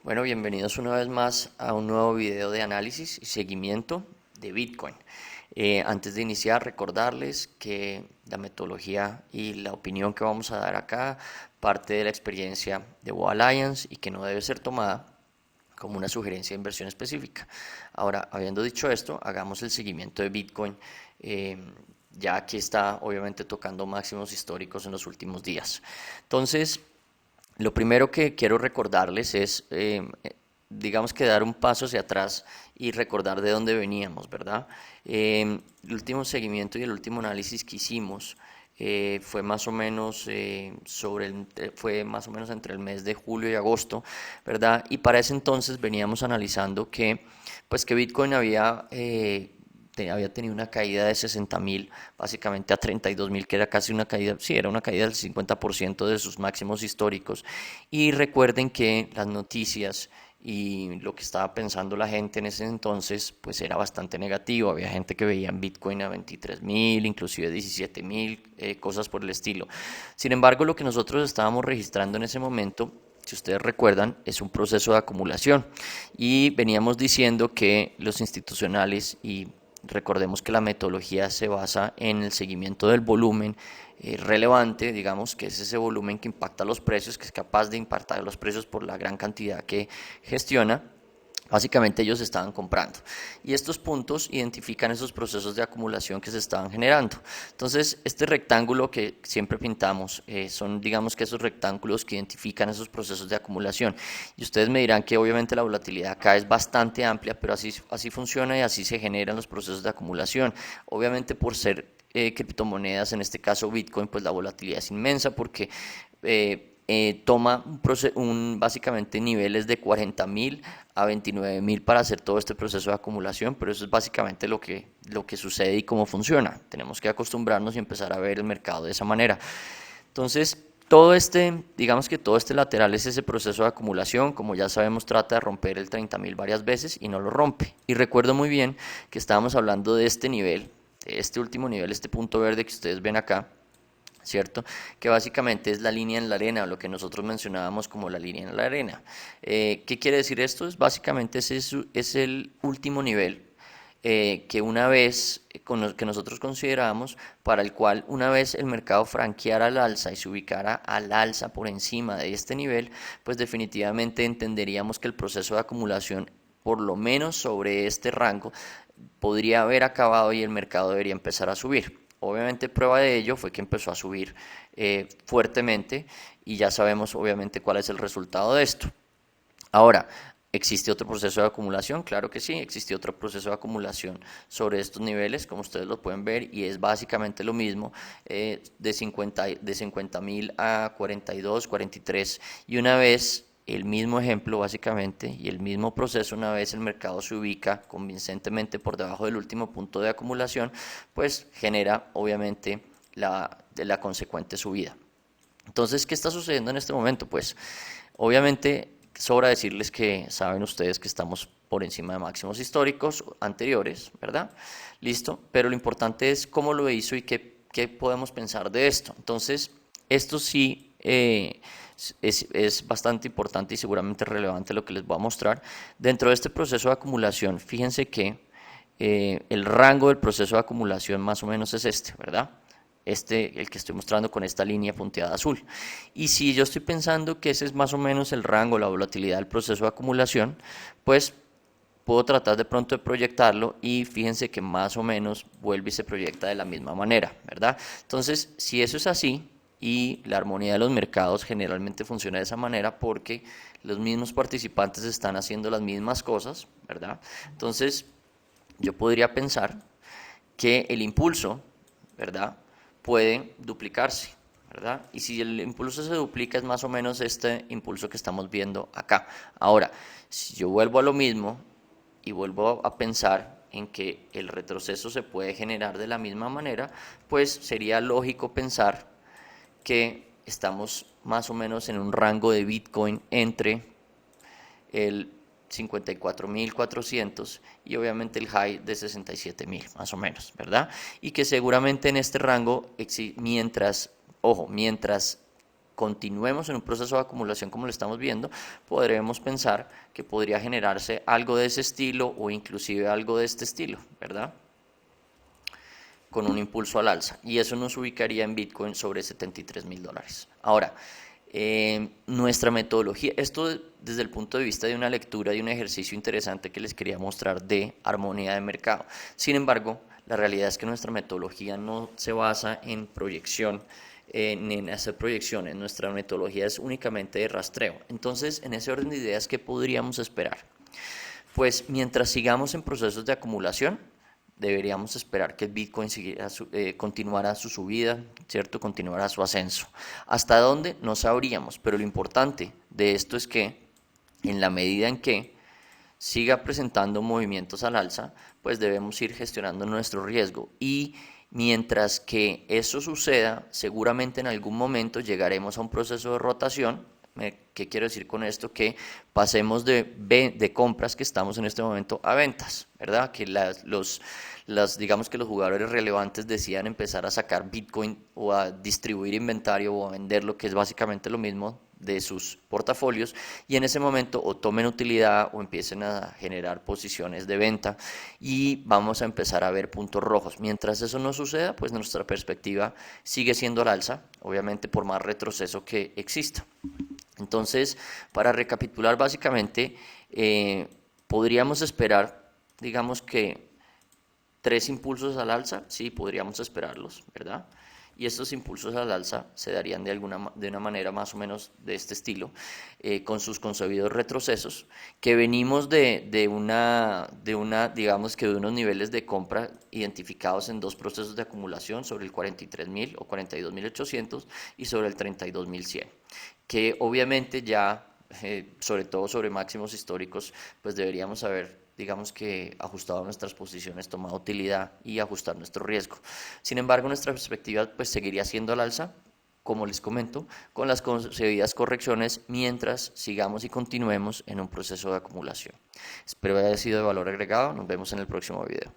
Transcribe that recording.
Bueno, bienvenidos una vez más a un nuevo video de análisis y seguimiento de Bitcoin. Antes de iniciar, recordarles que la metodología y la opinión que vamos a dar acá parte de la experiencia de Boa Alliance y que no debe ser tomada como una sugerencia de inversión específica. Ahora, habiendo dicho esto, hagamos el seguimiento de Bitcoin. Ya aquí está obviamente tocando máximos históricos en los últimos días. Entonces, lo primero que quiero recordarles es, digamos que dar un paso hacia atrás y recordar de dónde veníamos, ¿verdad? El último seguimiento y el último análisis que hicimos fue más o menos fue más o menos entre el mes de julio y agosto, ¿verdad? Y para ese entonces veníamos analizando que, pues que Bitcoin había tenido una caída de 60.000, básicamente a 32.000, que era casi una caída, sí, era una caída del 50% de sus máximos históricos. Y recuerden que las noticias y lo que estaba pensando la gente en ese entonces, pues era bastante negativo. Había gente que veía en Bitcoin a 23.000, inclusive 17.000, cosas por el estilo. Sin embargo, lo que nosotros estábamos registrando en ese momento, si ustedes recuerdan, es un proceso de acumulación y veníamos diciendo que los institucionales, y recordemos que la metodología se basa en el seguimiento del volumen relevante, digamos que es ese volumen que impacta los precios, que es capaz de impactar los precios por la gran cantidad que gestiona. Básicamente ellos estaban comprando y estos puntos identifican esos procesos de acumulación que se estaban generando. Entonces, este rectángulo que siempre pintamos son, digamos que esos rectángulos que identifican esos procesos de acumulación. Y ustedes me dirán que obviamente la volatilidad acá es bastante amplia, pero así funciona y así se generan los procesos de acumulación. Obviamente por ser criptomonedas, en este caso Bitcoin, pues la volatilidad es inmensa porque toma básicamente niveles de 40.000 a 29.000 para hacer todo este proceso de acumulación, pero eso es básicamente lo que sucede y cómo funciona. Tenemos que acostumbrarnos y empezar a ver el mercado de esa manera. Entonces, digamos que todo este lateral es ese proceso de acumulación, como ya sabemos, trata de romper el 30.000 varias veces y no lo rompe. Y recuerdo muy bien que estábamos hablando de este nivel, de este último nivel, este punto verde que ustedes ven acá, ¿cierto? Que básicamente es la línea en la arena, o lo que nosotros mencionábamos como la línea en la arena. ¿Qué quiere decir esto? Básicamente es el último nivel que una vez, que nosotros consideramos, para el cual una vez el mercado franqueara al alza y se ubicara al alza por encima de este nivel, pues definitivamente entenderíamos que el proceso de acumulación, por lo menos sobre este rango, podría haber acabado y el mercado debería empezar a subir. Obviamente prueba de ello fue que empezó a subir fuertemente y ya sabemos obviamente cuál es el resultado de esto. Ahora, ¿existe otro proceso de acumulación? Claro que sí, existe otro proceso de acumulación sobre estos niveles, como ustedes lo pueden ver, y es básicamente lo mismo, de 50.000 a 42, 43, y una vez el mismo ejemplo básicamente y el mismo proceso, una vez el mercado se ubica convincentemente por debajo del último punto de acumulación, pues genera obviamente la consecuente subida. Entonces, ¿qué está sucediendo en este momento? Pues obviamente sobra decirles que saben ustedes que estamos por encima de máximos históricos anteriores, ¿verdad? Listo, pero lo importante es cómo lo hizo y qué podemos pensar de esto. Entonces, esto sí es bastante importante y seguramente relevante lo que les voy a mostrar. Dentro de este proceso de acumulación, fíjense que el rango del proceso de acumulación más o menos es este, ¿verdad? El que estoy mostrando con esta línea punteada azul. Y si yo estoy pensando que ese es más o menos el rango, la volatilidad del proceso de acumulación, pues puedo tratar de pronto de proyectarlo y fíjense que más o menos vuelve y se proyecta de la misma manera, ¿verdad? Entonces, si eso es así y la armonía de los mercados generalmente funciona de esa manera porque los mismos participantes están haciendo las mismas cosas, ¿verdad? Entonces, yo podría pensar que el impulso, ¿verdad?, puede duplicarse, ¿verdad? Y si el impulso se duplica es más o menos este impulso que estamos viendo acá. Ahora, si yo vuelvo a lo mismo y vuelvo a pensar en que el retroceso se puede generar de la misma manera, pues sería lógico pensar que estamos más o menos en un rango de Bitcoin entre el 54.400 y obviamente el high de 67.000 más o menos, ¿verdad? Y que seguramente en este rango, mientras continuemos en un proceso de acumulación como lo estamos viendo, podremos pensar que podría generarse algo de ese estilo o inclusive algo de este estilo, ¿verdad? Con un impulso al alza, y eso nos ubicaría en Bitcoin sobre $73.000. Ahora, nuestra metodología, esto desde el punto de vista de una lectura, de un ejercicio interesante que les quería mostrar de armonía de mercado. Sin embargo, la realidad es que nuestra metodología no se basa en proyección, ni en hacer proyecciones. Nuestra metodología es únicamente de rastreo. Entonces, en ese orden de ideas, ¿qué podríamos esperar? Pues mientras sigamos en procesos de acumulación, deberíamos esperar que el Bitcoin continuara su subida, ¿cierto? Continuara su ascenso. ¿Hasta dónde? No sabríamos, pero lo importante de esto es que en la medida en que siga presentando movimientos al alza, pues debemos ir gestionando nuestro riesgo, y mientras que eso suceda, seguramente en algún momento llegaremos a un proceso de rotación. ¿Qué quiero decir con esto? Que pasemos de compras que estamos en este momento a ventas, ¿verdad? Que digamos que los jugadores relevantes decidan empezar a sacar Bitcoin o a distribuir inventario o a venderlo, que es básicamente lo mismo, de sus portafolios, y en ese momento o tomen utilidad o empiecen a generar posiciones de venta, y vamos a empezar a ver puntos rojos. Mientras eso no suceda, pues nuestra perspectiva sigue siendo al alza, obviamente por más retroceso que exista. Entonces, para recapitular, básicamente podríamos esperar, digamos que 3 impulsos al alza, sí, podríamos esperarlos, ¿verdad? Y estos impulsos al alza se darían de una manera más o menos de este estilo, con sus concebidos retrocesos, que venimos digamos que de unos niveles de compra identificados en 2 procesos de acumulación, sobre el 43.000 o 42.800 y sobre el 32.100, que obviamente ya, sobre todo sobre máximos históricos, pues deberíamos haber, digamos que, ajustado nuestras posiciones, tomado utilidad y ajustar nuestro riesgo. Sin embargo, nuestra perspectiva pues seguiría siendo al alza, como les comento, con las concebidas correcciones mientras sigamos y continuemos en un proceso de acumulación. Espero haya sido de valor agregado. Nos vemos en el próximo video.